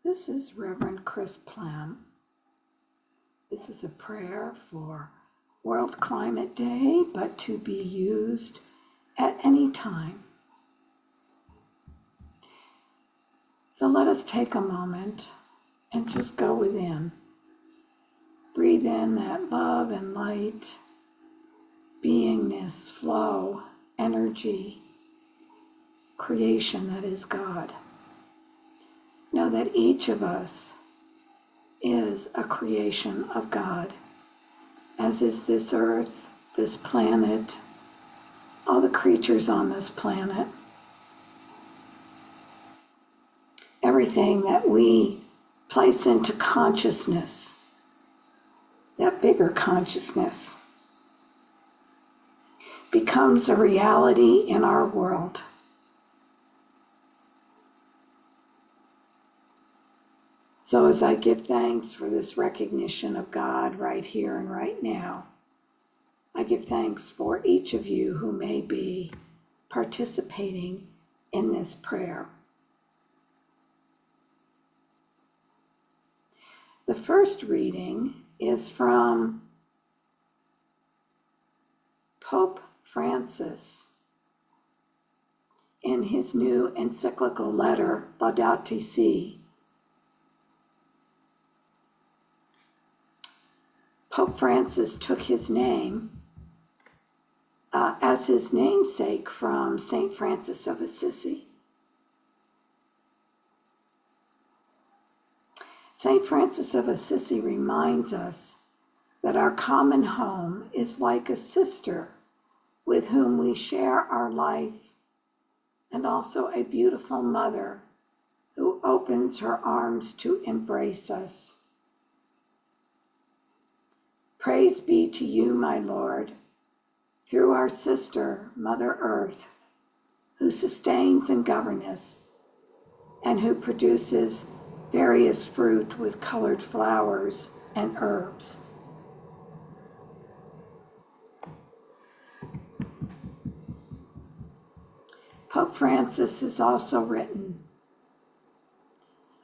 This is Reverend Chris Plym. This is a prayer for World Climate Day, but to be used at any time. So let us take a moment and just go within. Breathe in that love and light, beingness, flow, energy, creation that is God. Know that each of us is a creation of God, as is this earth, this planet, all the creatures on this planet. Everything that we place into consciousness, that bigger consciousness, becomes a reality in our world. So as I give thanks for this recognition of God right here and right now, I give thanks for each of you who may be participating in this prayer. The first reading is from Pope Francis in his new encyclical letter, Laudato Si. Pope Francis took his name as his namesake from St. Francis of Assisi. St. Francis of Assisi reminds us that our common home is like a sister with whom we share our life, and also a beautiful mother who opens her arms to embrace us. Praise be to you, my Lord, through our sister, Mother Earth, who sustains and governs us, and who produces various fruit with colored flowers and herbs. Pope Francis has also written,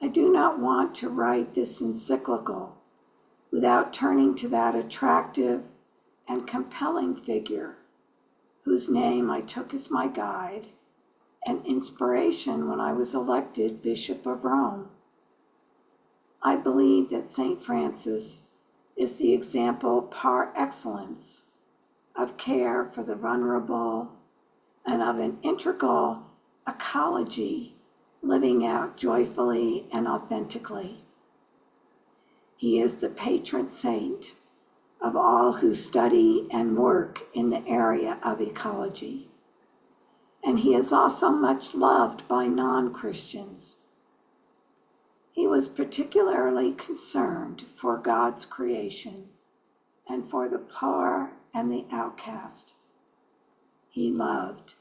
I do not want to write this encyclical without turning to that attractive and compelling figure whose name I took as my guide and inspiration when I was elected Bishop of Rome. I believe that St. Francis is the example par excellence of care for the vulnerable and of an integral ecology living out joyfully and authentically. He is the patron saint of all who study and work in the area of ecology. And he is also much loved by non-Christians. He was particularly concerned for God's creation and for the poor and the outcast. He loved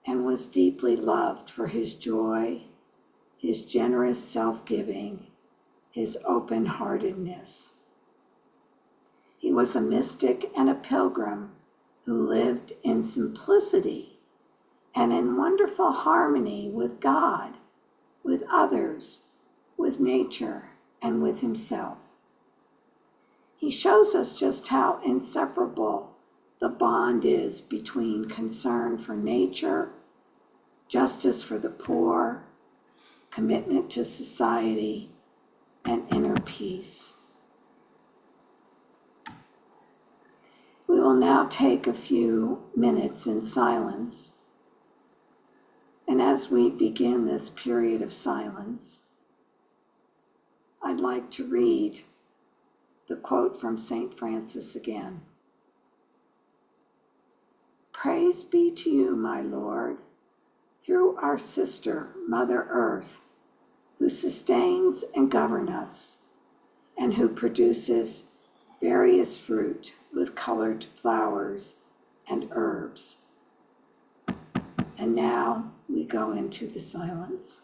and was deeply loved for his joy, his generous self-giving, his open-heartedness. He was a mystic and a pilgrim who lived in simplicity and in wonderful harmony with God, with others, with nature, and with himself. He shows us just how inseparable the bond is between concern for nature, justice for the poor, commitment to society, and inner peace. We will now take a few minutes in silence. And as we begin this period of silence, I'd like to read the quote from St. Francis again. Praise be to you, my Lord, through our sister, Mother Earth, who sustains and governs us, and who produces various fruit with colored flowers and herbs. And now we go into the silence.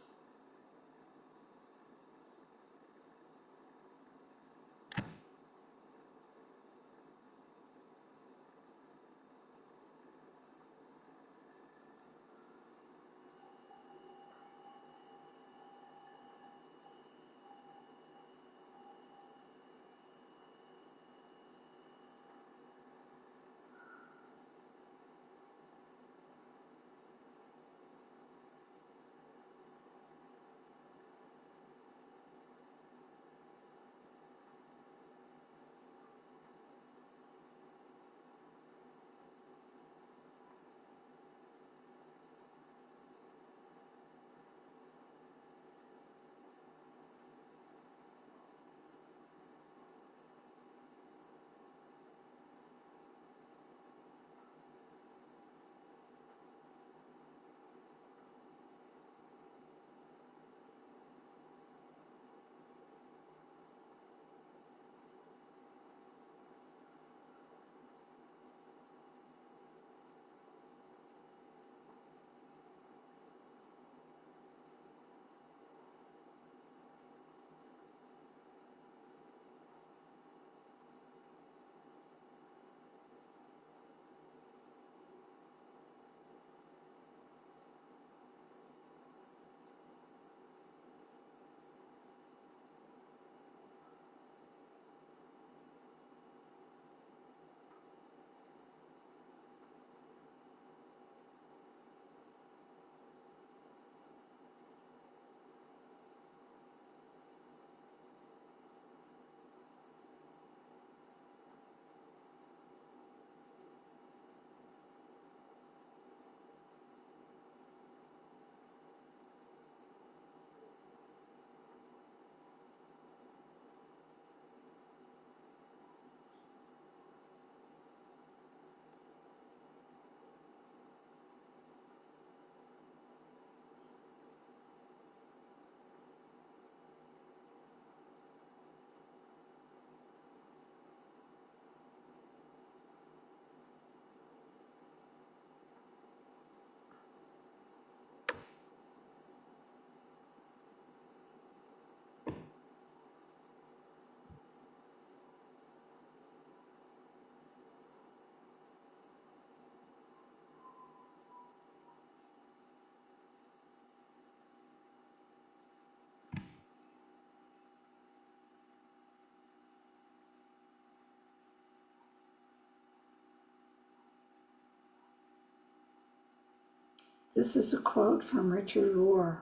This is a quote from Richard Rohr.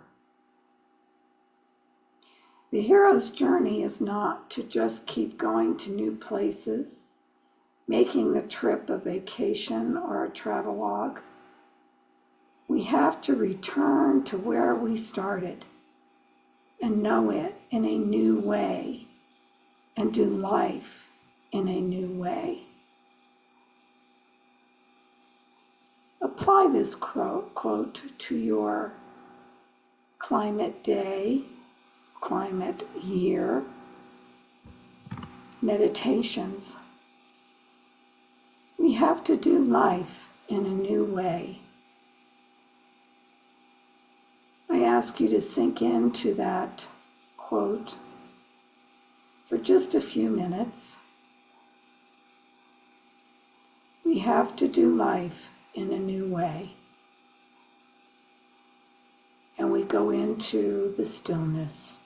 The hero's journey is not to just keep going to new places, making the trip a vacation or a travelogue. We have to return to where we started and know it in a new way and do life in a new way. Apply this quote to your climate day, climate year, meditations. We have to do life in a new way. I ask you to sink into that quote for just a few minutes. We have to do life in a new way. And we go into the stillness.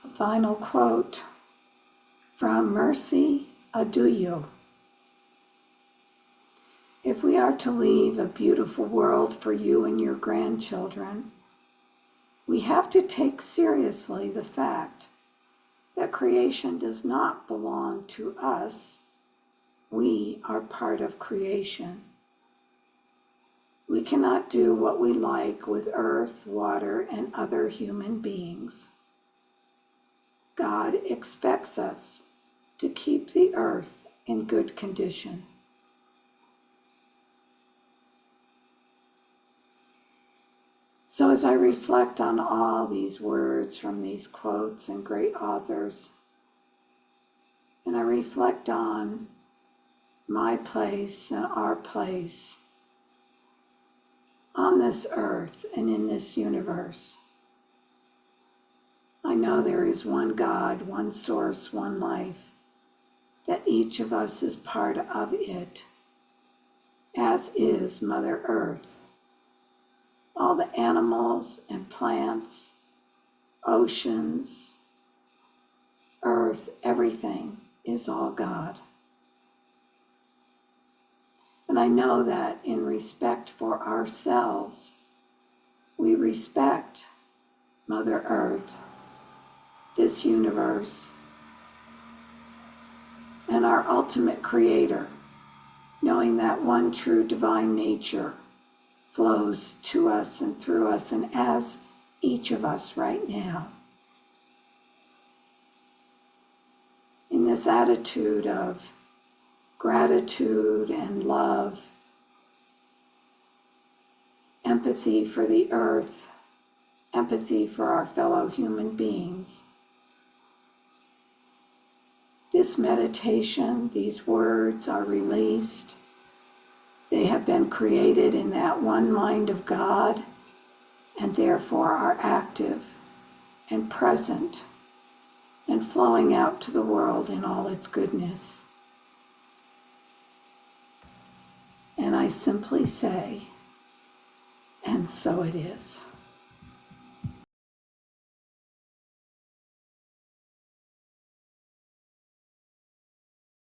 A final quote from Mercy Aduyo. If we are to leave a beautiful world for you and your grandchildren, we have to take seriously the fact that creation does not belong to us. We are part of creation. We cannot do what we like with earth, water, and other human beings. God expects us to keep the earth in good condition. So as I reflect on all these words from these quotes and great authors, and I reflect on my place and our place on this earth and in this universe, I know there is one God, one source, one life, that each of us is part of it, as is Mother Earth. All the animals and plants, oceans, earth, everything is all God. And I know that in respect for ourselves, we respect Mother Earth, this universe, and our ultimate creator, knowing that one true divine nature flows to us and through us and as each of us right now. In this attitude of gratitude and love, empathy for the earth, empathy for our fellow human beings. This meditation, these words are released. They have been created in that one mind of God and therefore are active and present and flowing out to the world in all its goodness. And I simply say, and so it is.